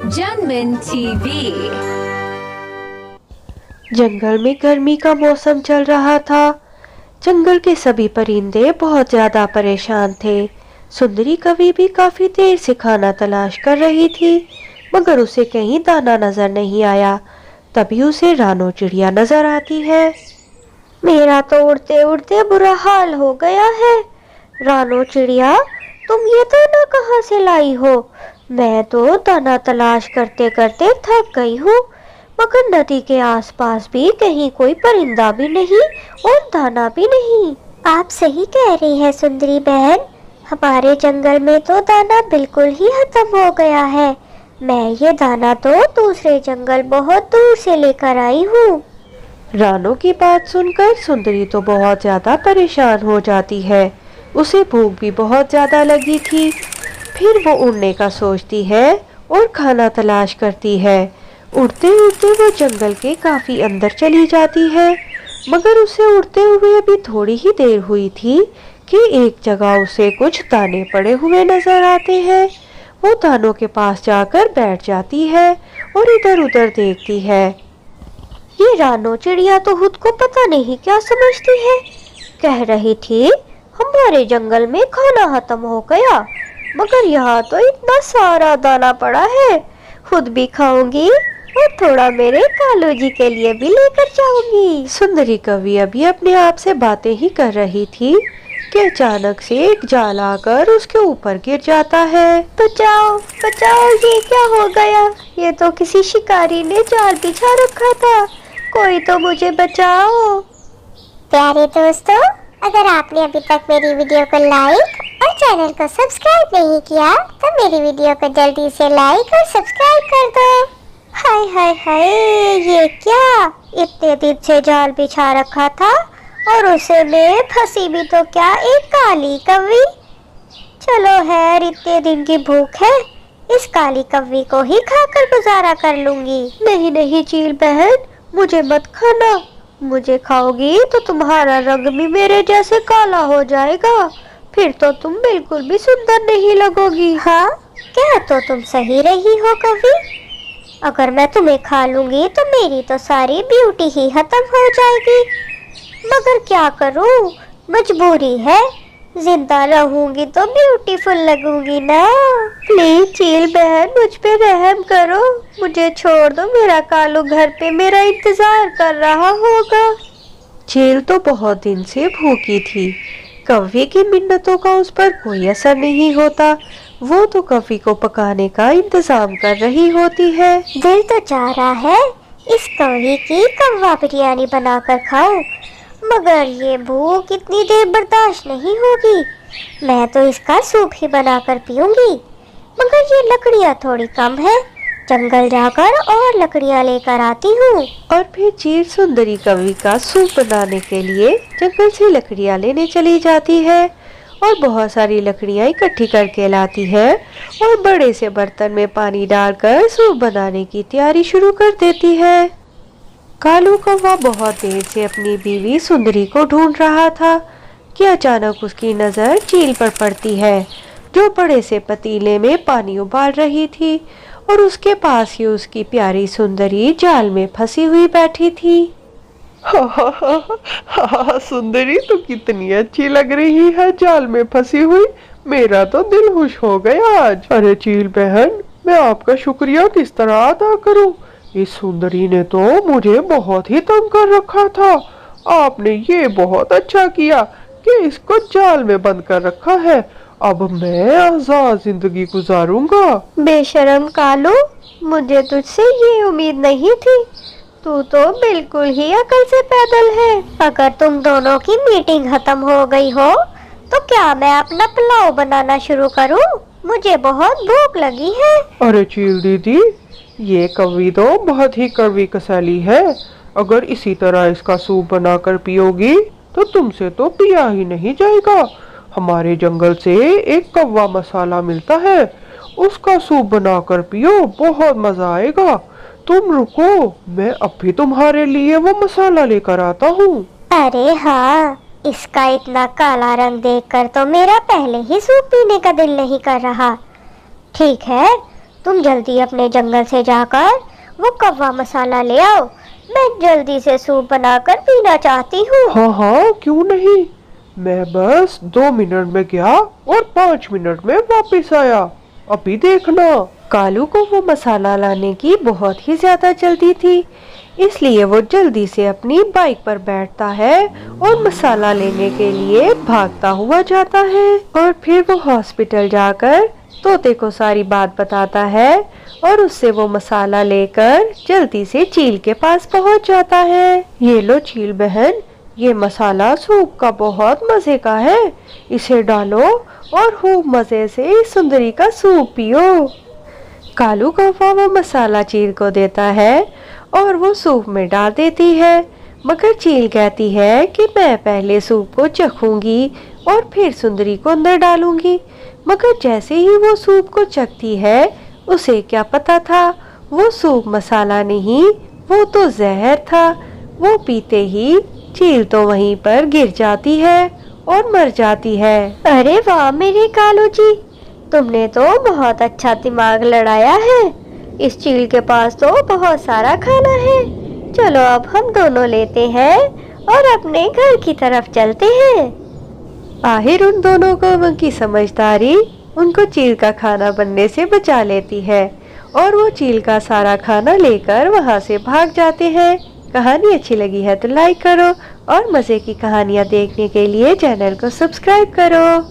जनमन TV. जंगल में गर्मी का मौसम चल रहा था। जंगल के सभी परिंदे बहुत ज्यादा परेशान थे। सुंदरी कवि भी काफी देर से खाना तलाश कर रही थी, मगर उसे कहीं दाना नजर नहीं आया। तभी उसे रानो चिड़िया नजर आती है। मेरा तो उड़ते उड़ते बुरा हाल हो गया है। रानो चिड़िया, तुम ये दाना कहाँ से लाई हो? मैं तो दाना तलाश करते करते थक गई हूँ, मगर नदी के आसपास भी कहीं कोई परिंदा भी नहीं और दाना भी नहीं। आप सही कह रही है सुंदरी बहन, हमारे जंगल में तो दाना बिल्कुल ही खत्म हो गया है। मैं ये दाना तो दूसरे जंगल बहुत दूर से लेकर आई हूँ। रानो की बात सुनकर सुंदरी तो बहुत ज्यादा परेशान हो जाती है। उसे भूख भी बहुत ज्यादा लगी थी। फिर वो उड़ने का सोचती है और खाना तलाश करती है। उड़ते उड़ते वो जंगल के काफी अंदर चली जाती है, मगर उसे उड़ते हुए अभी थोड़ी ही देर हुई थी कि एक जगह उसे कुछ दाने पड़े हुए नजर आते हैं। वो दानों के पास जाकर बैठ जाती है और इधर उधर देखती है। ये रानो चिड़िया तो खुद को पता नहीं क्या समझती है। कह रही थी हमारे जंगल में खाना खत्म हो गया, मगर यहाँ तो इतना सारा दाना पड़ा है। खुद भी खाऊंगी और थोड़ा मेरे कालू जी के लिए भी लेकर जाऊंगी। सुंदरी कवि अभी अपने आप से बातें ही कर रही थी कि अचानक से एक जाल आकर उसके ऊपर गिर जाता है। बचाओ बचाओ, ये क्या हो गया? ये तो किसी शिकारी ने जाल बिछा रखा था। कोई तो मुझे बचाओ। प्यारे दोस्तों, अगर आपने अभी तक मेरी वीडियो को लाइक और चैनल को सब्सक्राइब नहीं किया तो मेरी वीडियो को जल्दी से लाइक और सब्सक्राइब कर दो। हाय हाय हाय, ये क्या? इतने दिन से जाल बिछा रखा था और उसे में फंसी भी तो क्या एक काली कव्वी। चलो खैर, इतने दिन की भूख है, इस काली कव्वी को ही खाकर गुजारा कर लूंगी। नहीं नहीं चील बहन, मुझे मत खाना। मुझे खाओगी तो तुम्हारा रंग भी मेरे जैसे काला हो जाएगा। फिर तो तुम बिल्कुल भी सुंदर नहीं लगोगी। हाँ, क्या तो तुम सही रही हो कवि। अगर मैं तुम्हें खा लूंगी तो मेरी तो सारी ब्यूटी ही खत्म हो जाएगी। मगर क्या करूं, मजबूरी है। जिंदा रहूंगी तो ब्यूटीफुल लगूंगी ना। प्लीज चील बहन, मुझ पे रहम करो। मुझे छोड़ दो, मेरा कालू घर पे मेरा इंतजार कर रहा होगा। चील तो बहुत दिन से भूखी थी। कव्वे की मिन्नतों का उस पर कोई असर नहीं होता। वो तो कव्वे को पकाने का इंतजाम कर रही होती है। दिल तो चाह रहा है इस कव्वे की कव्वा बिरयानी बनाकर खाऊं, मगर ये भूख इतनी देर बर्दाश्त नहीं होगी। मैं तो इसका सूप ही बनाकर पीऊंगी। मगर ये लकड़ियाँ थोड़ी कम है, जंगल जाकर और लकड़ियाँ लेकर आती हूँ। और फिर चील सुंदरी कवि का सूप बनाने के लिए जंगल से लकड़ियाँ लेने चली जाती है और बहुत सारी लकड़ियाँ इकट्ठी करके लाती है और बड़े से बर्तन में पानी डालकर सूप बनाने की तैयारी शुरू कर देती है। कालू कौवा बहुत देर से अपनी बीवी सुंदरी को ढूंढ रहा था कि अचानक उसकी नजर चील पर पड़ती है, जो बड़े से पतीले में पानी उबाल रही थी और उसके पास ही उसकी प्यारी सुंदरी जाल में फंसी हुई बैठी थी। सुंदरी तो कितनी अच्छी लग रही है जाल में फंसी हुई। मेरा तो दिल खुश हो गया आज। अरे चील बहन, मैं आपका शुक्रिया किस तरह अदा करूं? इस सुंदरी ने तो मुझे बहुत ही तंग कर रखा था। आपने ये बहुत अच्छा किया कि इसको जाल में बंद कर रखा है। अब मैं आजाद जिंदगी गुजारूंगा। बेशरम कालू, मुझे तुझसे ये उम्मीद नहीं थी। तू तो बिल्कुल ही अकल से पैदल है। अगर तुम दोनों की मीटिंग खत्म हो गई हो तो क्या मैं अपना पुलाव बनाना शुरू करूं? मुझे बहुत भूख लगी है। अरे चील दीदी, ये कव्वी तो बहुत ही कड़वी कसैली है। अगर इसी तरह इसका सूप बनाकर पियोगी तो तुमसे तो पिया ही नहीं जाएगा। हमारे जंगल से एक कव्वा मसाला मिलता है, उसका सूप बनाकर पियो, बहुत मजा आएगा। तुम रुको, मैं अब भी तुम्हारे लिए वो मसाला लेकर आता हूँ। अरे हाँ, इसका इतना काला रंग देखकर तो मेरा पहले ही सूप पीने का दिल नहीं कर रहा। ठीक है, तुम जल्दी अपने जंगल से जाकर वो कव्वा मसाला ले आओ। मैं जल्दी से सूप बनाकर पीना चाहती हूँ। हाँ हाँ, क्यों नहीं। मैं बस 2 मिनट में गया और 5 मिनट में वापस आया। अभी देखना। कालू को वो मसाला लाने की बहुत ही ज्यादा जल्दी थी, इसलिए वो जल्दी से अपनी बाइक पर बैठता है और मसाला लेने के लिए भागता हुआ जाता है। और फिर वो हॉस्पिटल जाकर तोते को सारी बात बताता है और उससे वो मसाला लेकर जल्दी से चील के पास पहुंच जाता है। ये लो चील बहन, ये मसाला सूप का बहुत मजे का है। इसे डालो और खूब मजे से इस सुंदरी का सूप पियो। कालू कौवा वो मसाला चील को देता है और वो सूप में डाल देती है, मगर चील कहती है कि मैं पहले सूप को चखूंगी और फिर सुंदरी को अंदर डालूंगी। मगर जैसे ही वो सूप को चखती है, उसे क्या पता था वो सूप मसाला नहीं, वो तो जहर था। वो पीते ही चील तो वहीं पर गिर जाती है और मर जाती है। अरे वाह मेरे कालू जी, तुमने तो बहुत अच्छा दिमाग लड़ाया है। इस चील के पास तो बहुत सारा खाना है। चलो अब हम दोनों लेते हैं और अपने घर की तरफ चलते हैं। आखिर उन दोनों को उनकी समझदारी उनको चील का खाना बनने से बचा लेती है और वो चील का सारा खाना लेकर वहां से भाग जाते हैं। कहानी अच्छी लगी है तो लाइक करो और मजे की कहानियां देखने के लिए चैनल को सब्सक्राइब करो।